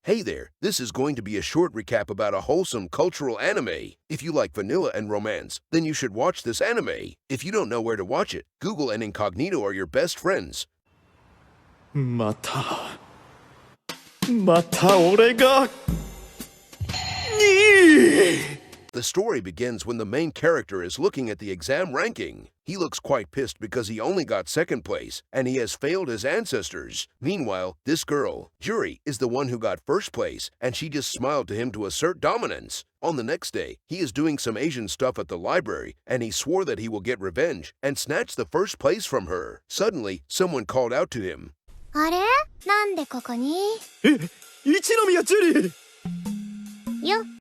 Hey there, this is going to be a short recap about a wholesome cultural anime. If you like vanilla and romance, then you should watch this anime. If you don't know where to watch it, Google and Incognito are your best friends. また俺がThe story begins when the main character is looking at the exam ranking. He looks quite pissed because he only got second place, and he has failed his ancestors. Meanwhile, this girl, Yuri, is the one who got first place, and she just smiled to him to assert dominance. On the next day, he is doing some Asian stuff at the library, and he swore that he will get revenge and snatch the first place from her. Suddenly, someone called out to him. あれなんでここに一宮ジュリー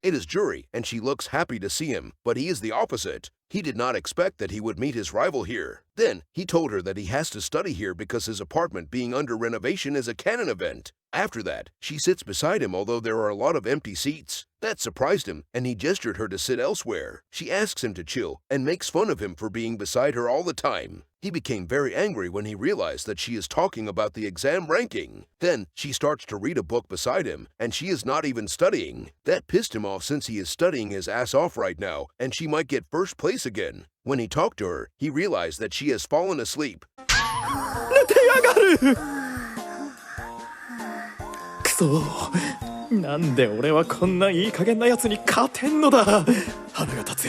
It is Yuri, and she looks happy to see him, but he is the opposite. He did not expect that he would meet his rival here. Then, he told her that he has to study here because his apartment being under renovation is a canon event. After that, she sits beside him although there are a lot of empty seats. That surprised him, and he gestured her to sit elsewhere. She asks him to chill and makes fun of him for being beside her all the time. He became very angry when he realized that she is talking about the exam ranking. Then, she starts to read a book beside him, and she is not even studying. That pissed him off since he is studying his ass off right now, and she might get first place again. When he talked to her, he realized that she has fallen asleep. 寝てやがるくそなんで俺はこんないい加減なやつに勝てんのだ腹が立つ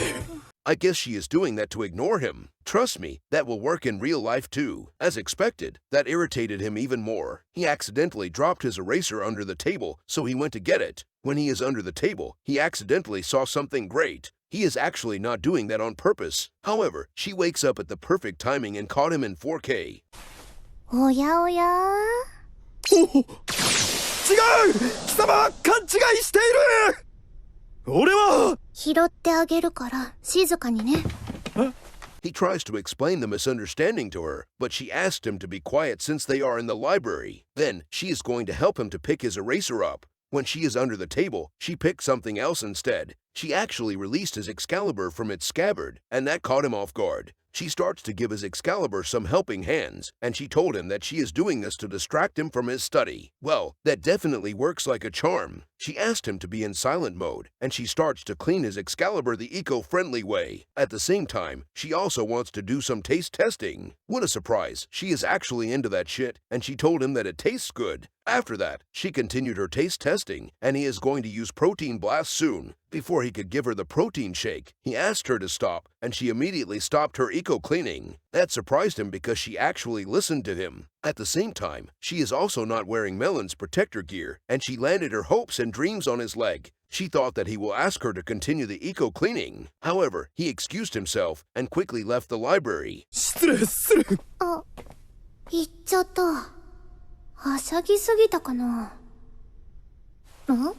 I guess she is doing that to ignore him. Trust me, that will work in real life too. As expected, that irritated him even more. He accidentally dropped his eraser under the table, so he went to get it. When he is under the table, he accidentally saw something great. He is actually not doing that on purpose. However, she wakes up at the perfect timing and caught him in 4K. おやおや違う貴様は勘違いしている俺は拾ってあげるから静かにね He tries to explain the misunderstanding to her, but she asked him to be quiet since they are in the library. Then, she is going to help him to pick his eraser up. When she is under the table, she picked something else instead. She actually released his Excalibur from its scabbard, and that caught him off guard. She starts to give his Excalibur some helping hands, and she told him that she is doing this to distract him from his study. Well, that definitely works like a charm. She asked him to be in silent mode, and she starts to clean his Excalibur the eco-friendly way. At the same time, she also wants to do some taste testing. What a surprise, she is actually into that shit, and she told him that it tastes good. After that, she continued her taste testing, and he is going to use Protein Blast soon. Before he could give her the protein shake, he asked her to stop, and she immediately stopped her eco-cleaning. That surprised him because she actually listened to him. At the same time, she is also not wearing Melon's protector gear, and she landed her hopes and dreams on his leg. She thought that he will ask her to continue the eco-cleaning. However, he excused himself and quickly left the library. 失礼するあ、行っちゃったはしゃぎすぎたかなん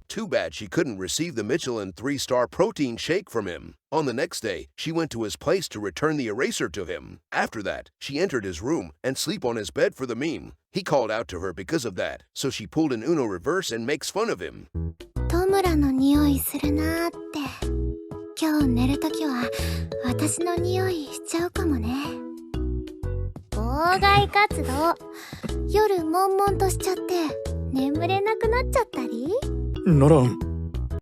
Too bad she couldn't receive the Michelin 3-star protein shake from him. On the next day, she went to his place to return the eraser to him. After that, she entered his room and sleep on his bed for the meme. He called out to her because of that, so she pulled an Uno reverse and makes fun of him. トムラの匂いするなーって今日寝るときは私の匂いしちゃうかもね妨害活動夜悶々としちゃって眠れなくなっちゃったり ならん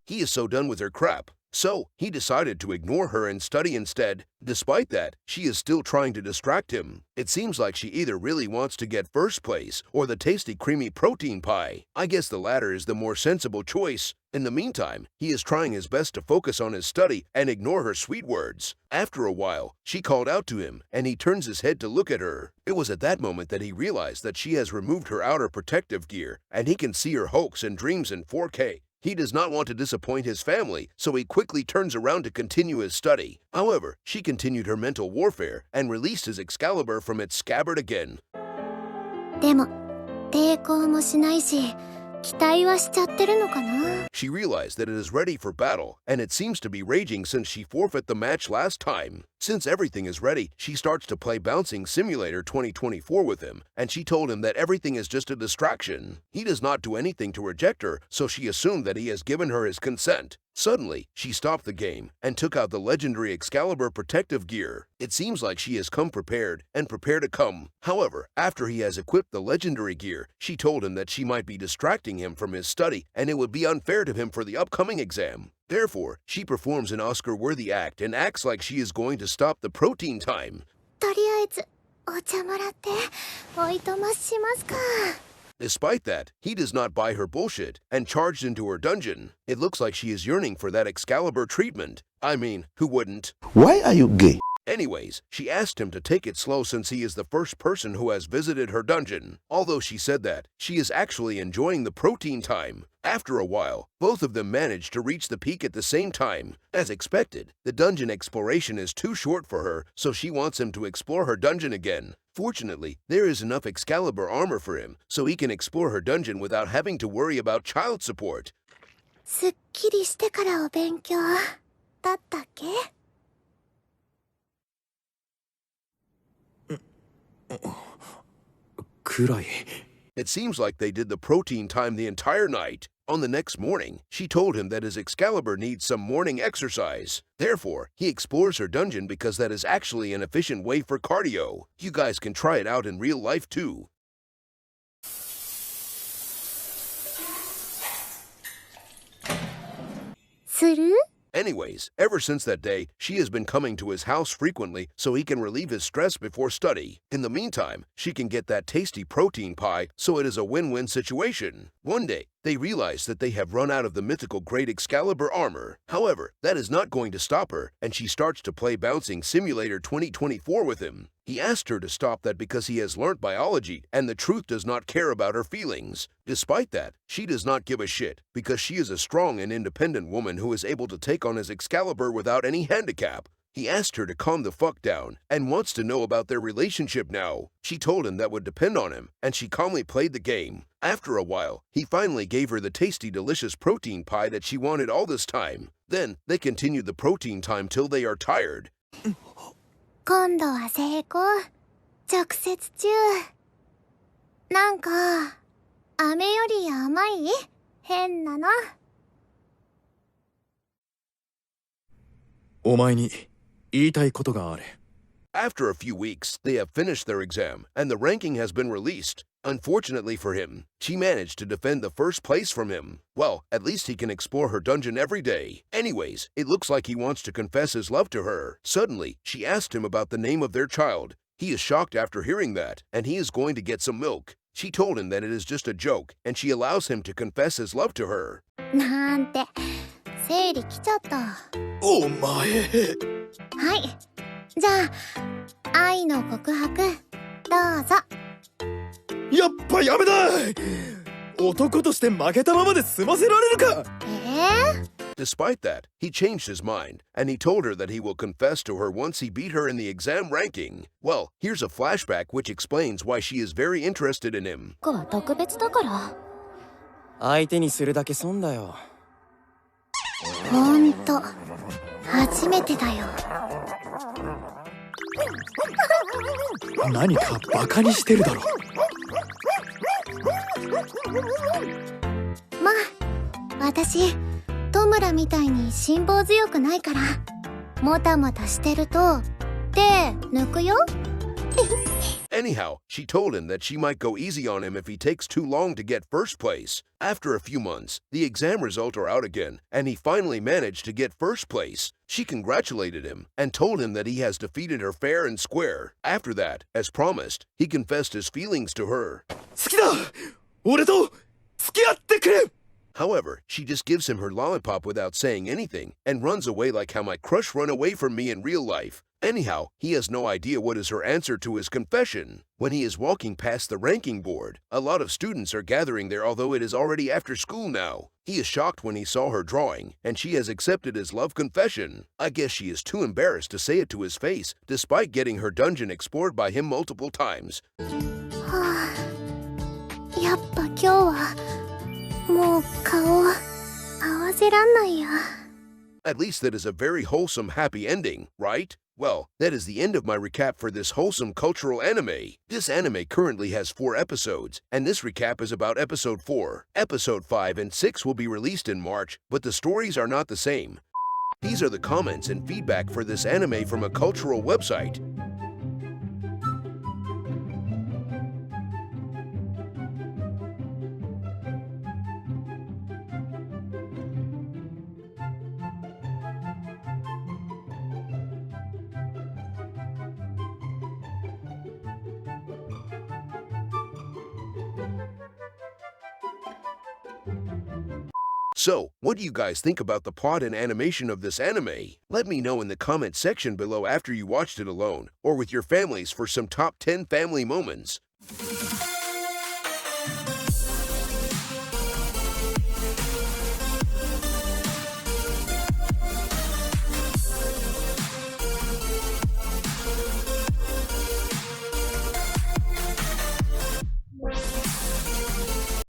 He is so done with her crap. So, he decided to ignore her and study instead. Despite that, she is still trying to distract him. It seems like she either really wants to get first place or the tasty creamy protein pie. I guess the latter is the more sensible choice. In the meantime, he is trying his best to focus on his study and ignore her sweet words. After a while, she called out to him, and he turns his head to look at her. It was at that moment that he realized that she has removed her outer protective gear, and he can see her hopes and dreams in 4K. He does not want to disappoint his family, so he quickly turns around to continue his study. However, she continued her mental warfare and released his Excalibur from its scabbard again. でも抵抗もしないし期待はしちゃってるのかな She realized that it is ready for battle, and it seems to be raging since she forfeit the match last time. Since everything is ready, she starts to play Bouncing Simulator 2024 with him, and she told him that everything is just a distraction. He does not do anything to reject her, so she assumed that he has given her his consent. Suddenly, she stopped the game and took out the legendary Excalibur protective gear. It seems like she has come prepared and prepare to come. However, after he has equipped the legendary gear, she told him that she might be distracting him from his study and it would be unfair to him for the upcoming exam. Therefore, she performs an Oscar-worthy act and acts like she is going to stop the protein time. とりあえずお茶もらっておいとましますか。 Despite that, he does not buy her bullshit and charged into her dungeon. It looks like she is yearning for that Excalibur treatment. I mean, who wouldn't? Why are you gay? Anyways, she asked him to take it slow since he is the first person who has visited her dungeon. Although she said that, she is actually enjoying the protein time. After a while, both of them managed to reach the peak at the same time. As expected, the dungeon exploration is too short for her, so she wants him to explore her dungeon again. Fortunately, there is enough Excalibur armor for him, so he can explore her dungeon without having to worry about child support. すっきりしてからお勉強だったっけ？ 暗い。 It seems like they did the protein time the entire night. On the next morning, she told him that his Excalibur needs some morning exercise. Therefore, he explores her dungeon because that is actually an efficient way for cardio. You guys can try it out in real life too. Anyways, ever since that day, she has been coming to his house frequently so he can relieve his stress before study. In the meantime, she can get that tasty protein pie, so it is a win-win situation. One day, they realize that they have run out of the mythical great Excalibur armor. However, that is not going to stop her, and she starts to play Bouncing Simulator 2024 with him. He asked her to stop that because he has learnt biology, and the truth does not care about her feelings. Despite that, she does not give a shit, because she is a strong and independent woman who is able to take on his Excalibur without any handicap. He asked her to calm the fuck down, and wants to know about their relationship now. She told him that would depend on him, and she calmly played the game. After a while, he finally gave her the tasty delicious protein pie that she wanted all this time. Then, they continued the protein time till they are tired. 今度は成功。直接中。なんか、飴より甘い？変なの。お前に言いたいことがある。 After a few weeks, they have finished their exam, and the ranking has been released. Unfortunately for him, she managed to defend the first place from him. Well, at least he can explore her dungeon every day. Anyways, it looks like he wants to confess his love to her. Suddenly, she asked him about the name of their child. He is shocked after hearing that, and he is going to get some milk. She told him that it is just a joke, and she allows him to confess his love to her. なんて、生理来ちゃった。お前。はい。じゃあ、愛の告白、どうぞ。やっぱやめだ。男として負けたままで済ませられるか。Despite that, he changed his mind, and he told her that he will confess to her once he beat her in the exam ranking. Well, here's a flashback which explains why she is very interested in him. は特別だから。相手にするだけ損だよ。ほんと、初めてだよ。何かバカにしてるだろ。まあ、私、トムラみたいに辛抱強くないから、もたもたしてると、手抜くよ。Anyhow, she told him that she might go easy on him if he takes too long to get first place. After a few months, the exam results are out again, and he finally managed to get first place. She congratulated him and told him that he has defeated her fair and square. After that, as promised, he confessed his feelings to her. 好きだ。俺と付き合ってくれ。 However, she just gives him her lollipop without saying anything and runs away like how my crush run away from me in real life. Anyhow, he has no idea what is her answer to his confession. When he is walking past the ranking board, a lot of students are gathering there although it is already after school now. He is shocked when he saw her drawing, and she has accepted his love confession. I guess she is too embarrassed to say it to his face, despite getting her dungeon explored by him multiple times. はあ、やっぱ今日は、もう顔、合わせらんないや。At least that is a very wholesome, happy ending, right? Well, that is the end of my recap for this wholesome cultural anime. This anime currently has 4 episodes, and this recap is about episode 4. Episode 5 and 6 will be released in March, but the stories are not the same. These are the comments and feedback for this anime from a cultural website. So, what do you guys think about the plot and animation of this anime? Let me know in the comment section below after you watched it alone, or with your families for some top 10 family moments.